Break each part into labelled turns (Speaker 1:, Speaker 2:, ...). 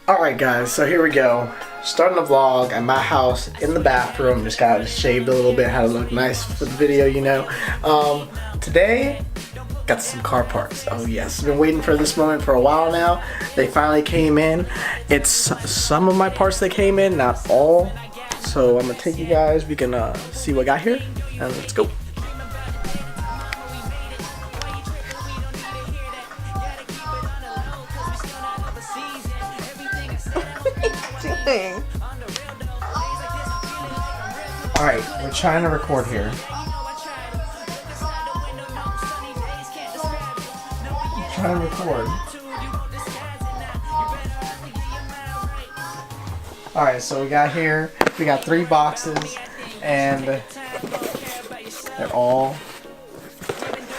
Speaker 1: Alright guys, so here we go. Starting the vlog at my house in the bathroom. Just got shaved a little bit, had to look nice for the video, you know. Today, got some car parts. Oh yes, I've been waiting for this moment for a while now. They finally came in. It's some of my parts that came in, not all. So I'm gonna take you guys, we can see what I got here, and let's go. Alright, we're trying to record here. Trying to record. Alright, so we got 3 boxes, and they're all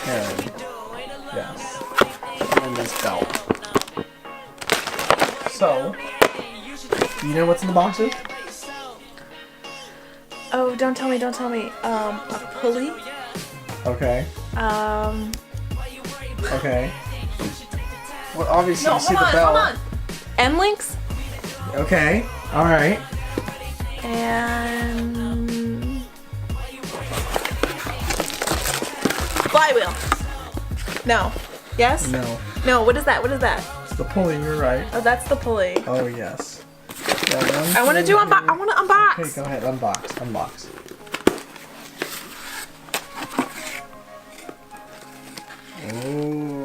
Speaker 1: Perrin. Yes. And this belt. So, do you know what's in the boxes?
Speaker 2: Oh, don't tell me. A pulley.
Speaker 1: Okay. Okay. Well, obviously you see the belt.
Speaker 2: Hold on. End links.
Speaker 1: Okay. All right.
Speaker 2: And flywheel. No. Yes.
Speaker 1: No.
Speaker 2: No. What is that? What is that?
Speaker 1: It's the pulley. You're right.
Speaker 2: Oh, that's the pulley.
Speaker 1: Oh yes.
Speaker 2: I want to do unbox. I want to unbox.
Speaker 1: Okay, go ahead. Unbox.
Speaker 2: Oh.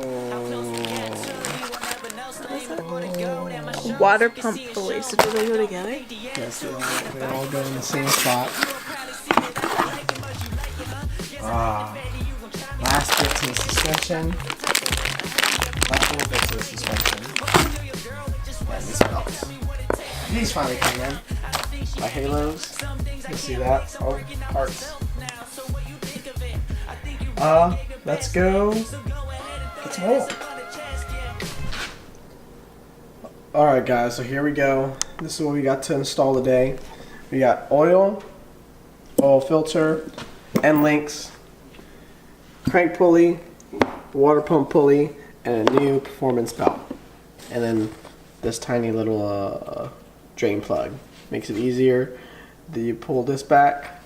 Speaker 2: Water pump pulley. So do they go together?
Speaker 1: Yes, they all go in the same spot. Last bit to the suspension. Last little bit to the suspension. And these belts. These finally came in. My halos. You see that? Oh, parts. Let's go. Let's roll. Alright guys, so here we go. This is what we got to install today. We got oil filter, end links, crank pulley, water pump pulley, and a new performance belt. And then this tiny little drain plug. Makes it easier. Then you pull this back.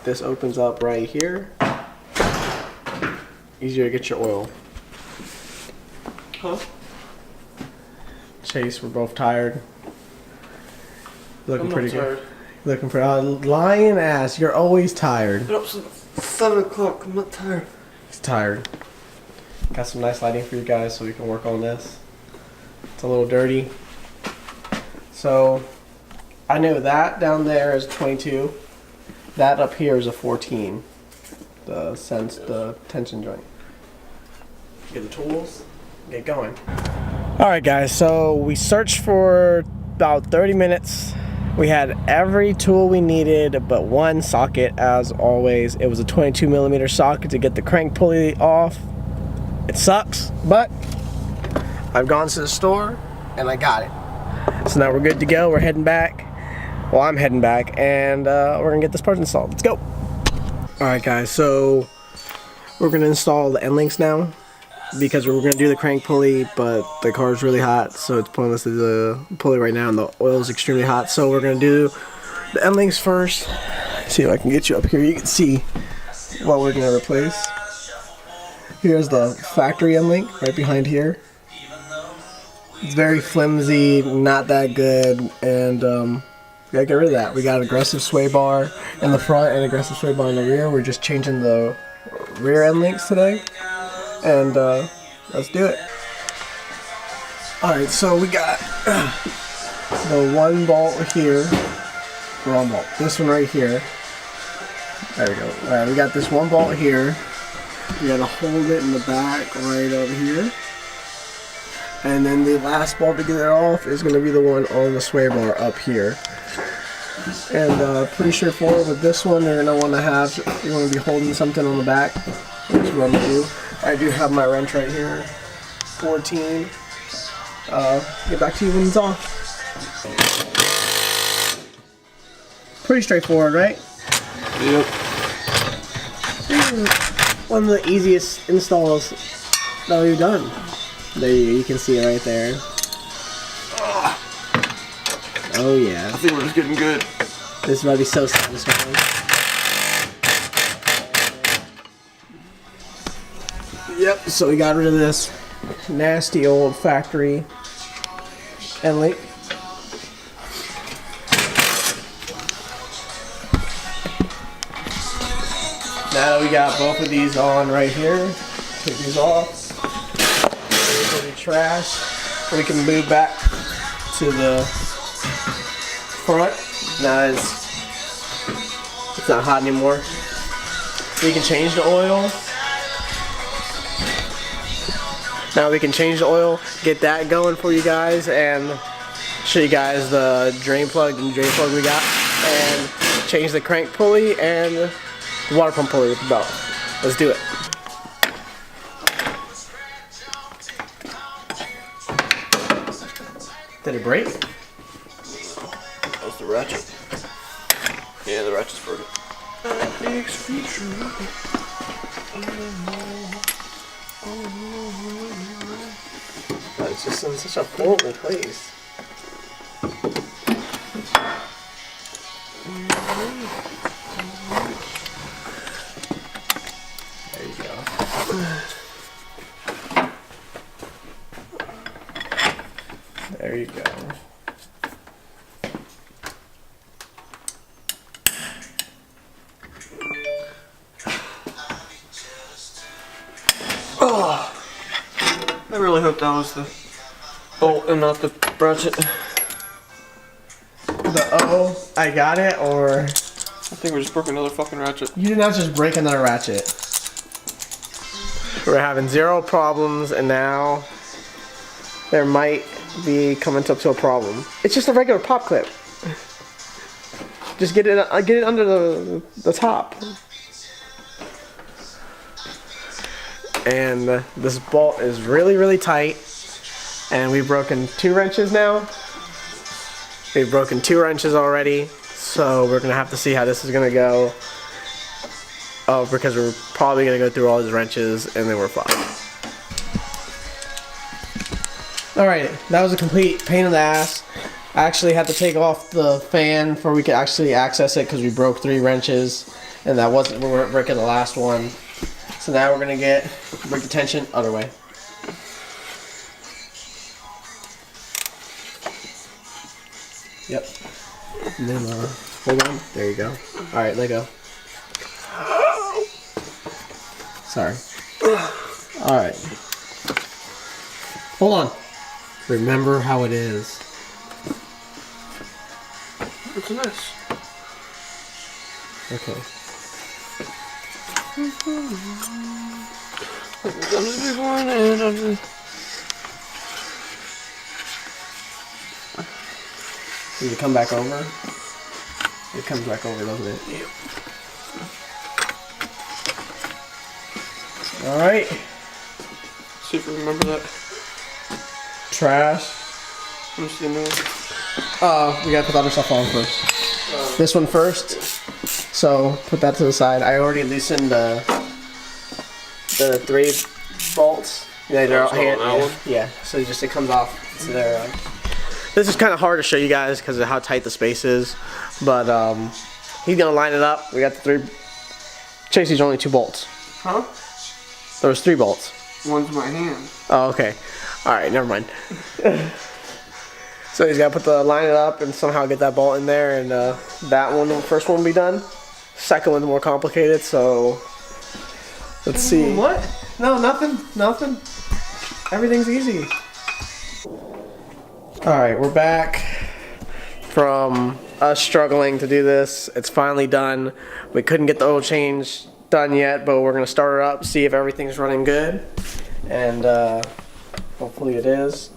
Speaker 1: This opens up right here. Easier to get your oil. Huh? Chase, we're both tired. Looking pretty good. Looking for lying ass. You're always tired.
Speaker 3: Get up since 7 o'clock. I'm not tired.
Speaker 1: He's tired. Got some nice lighting for you guys so we can work on this. It's a little dirty. So I know that down there is 22. That up here is a 14. The tension joint. Get the tools. Get going. Alright guys, so we searched for about 30 minutes. We had every tool we needed but one socket as always. It was a 22mm socket to get the crank pulley off. It sucks, but I've gone to the store and I got it. So now we're good to go. We're heading back. Well, I'm heading back, and we're gonna get this part installed. Let's go. Alright guys, so we're gonna install the end links now, because we're going to do the crank pulley, but the car is really hot, so it's pointless to do the pulley right now, and the oil is extremely hot. So we're going to do the end links first. See if I can get you up here. You can see what we're going to replace. Here's the factory end link right behind here. It's very flimsy, not that good, and we gotta get rid of that. We got aggressive sway bar in the front and aggressive sway bar in the rear. We're just changing the rear end links today. And let's do it. Alright, so we got the one bolt here. Wrong bolt. This one right here. There we go. Alright, we got this one bolt here. We gotta hold it in the back right over here. And then the last bolt to get it off is going to be the one on the sway bar up here. And pretty straightforward with this one. You're going to want to have, you want to be holding something on the back. That's what I'm going to do. I do have my wrench right here, 14. Get back to you when it's off. Pretty straightforward, right?
Speaker 3: Yep.
Speaker 1: One of the easiest installs that we've done. There you can see it right there. Oh yeah.
Speaker 3: I think we're just getting good.
Speaker 1: This might be so satisfying. Yep, so we got rid of this nasty old factory end link. Now that we got both of these on right here, take these off. These will be trash. We can move back to the front. Now it's not hot anymore. We can change the oil. Now we can change the oil, get that going for you guys, and show you guys the drain plug and drain plug we got, and change the crank pulley and the water pump pulley with the belt. Let's do it. Did it break?
Speaker 3: That was the ratchet. Yeah, the ratchet's broken.
Speaker 1: It's just in such a horrible place. There you go. There you go.
Speaker 3: Oh, I really hope that was the bolt and not the ratchet.
Speaker 1: The O, I got it, or
Speaker 3: I think we just broke another fucking ratchet.
Speaker 1: you did not just break another ratchet. We're having zero problems, and now there might be coming up to a problem. It's just a regular pop clip. Just get it under the top. And this bolt is really tight, and we've broken 2 wrenches now. We've broken 2 wrenches already, so we're gonna have to see how this is gonna go. Oh, because we're probably gonna go through all these wrenches and then we're fucked. Alright, that was a complete pain in the ass. I actually had to take off the fan before we could actually access it because we broke 3 wrenches, and we weren't breaking the last one. So now we're gonna break the tension other way. Yep. And then hold on. There you go. All right, let go. Sorry. All right. Hold on. Remember how it is.
Speaker 3: What's this?
Speaker 1: Okay.
Speaker 3: I'm just big one and I'm just...
Speaker 1: Does it come back over? It comes back over, doesn't it?
Speaker 3: Yep.
Speaker 1: Alright.
Speaker 3: See if we remember that.
Speaker 1: Trash.
Speaker 3: Let me see the new one.
Speaker 1: We gotta put the other stuff on first. This one first. So put that to the side. I already loosened the 3 bolts. Yeah, they're all here.
Speaker 3: that one?
Speaker 1: Yeah. So it comes off. So they're. This is kind of hard to show you guys because of how tight the space is, but he's gonna line it up. We got the 3. Chase, these are only 2 bolts.
Speaker 3: Huh?
Speaker 1: There was 3 bolts.
Speaker 3: One's my hand.
Speaker 1: Oh, okay. All right, never mind. So he's got to line it up and somehow get that bolt in there, and that one, the first one will be done. Second one's more complicated, so let's see. What? No, nothing. Everything's easy. All right, we're back from us struggling to do this. It's finally done. We couldn't get the oil change done yet, but we're gonna start it up, see if everything's running good, and hopefully it is.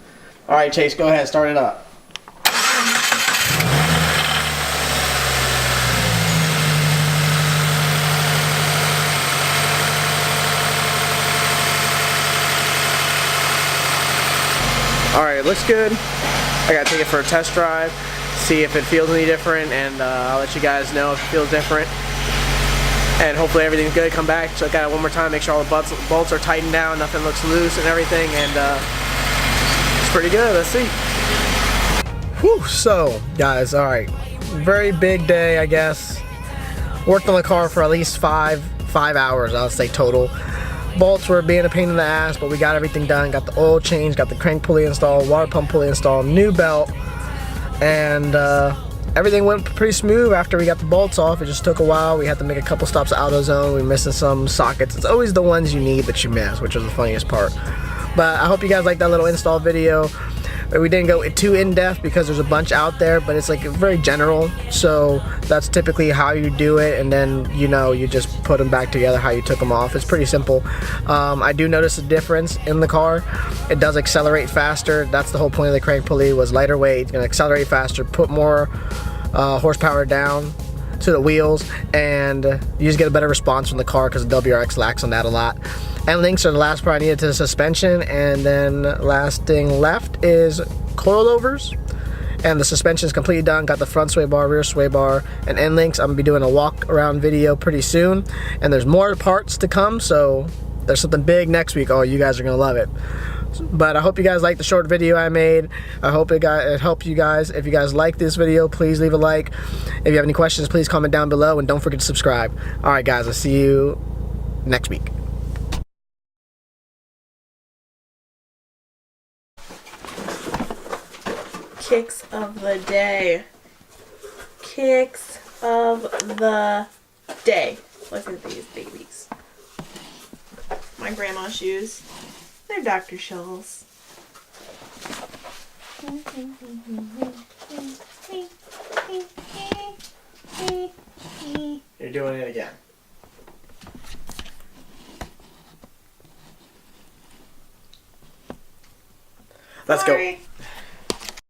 Speaker 1: All right, Chase, go ahead, start it up. All right, it looks good. I gotta take it for a test drive, see if it feels any different, and I'll let you guys know if it feels different. And hopefully everything's good. Come back, check out it one more time, make sure all the bolts are tightened down, nothing looks loose and everything, and it's pretty good. Let's see. Whew, so, guys, alright. Very big day, I guess. Worked on the car for at least five hours, I would say, total. Bolts were being a pain in the ass, but we got everything done. Got the oil change, got the crank pulley installed, water pump pulley installed, new belt, and everything went pretty smooth after we got the bolts off. It just took a while. We had to make a couple stops at AutoZone. We were missing some sockets. It's always the ones you need that you miss, which is the funniest part. But I hope you guys liked that little install video. We didn't go too in-depth because there's a bunch out there, but it's like very general. So that's typically how you do it, and then you just put them back together how you took them off. It's pretty simple. I do notice a difference in the car. It does accelerate faster. That's the whole point of the crank pulley, was lighter weight. It's gonna accelerate faster, put more horsepower down to the wheels, and you just get a better response from the car because the WRX lacks on that a lot. And links are the last part I needed to the suspension, and then last thing left is coilovers, and the suspension is completely done. Got the front sway bar, rear sway bar, and end links. I'm gonna be doing a walk around video pretty soon, and there's more parts to come, so there's something big next week. Oh, you guys are gonna love it. But I hope you guys liked the short video I made. I hope it helped you guys. If you guys like this video, please leave a like. If you have any questions, please comment down below, and don't forget to subscribe. Alright guys, I'll see you next week.
Speaker 2: Kicks of the day. Kicks of the day. Look at these babies. My grandma's shoes. They're Dr. Scholl's.
Speaker 1: You're doing it again. Let's go.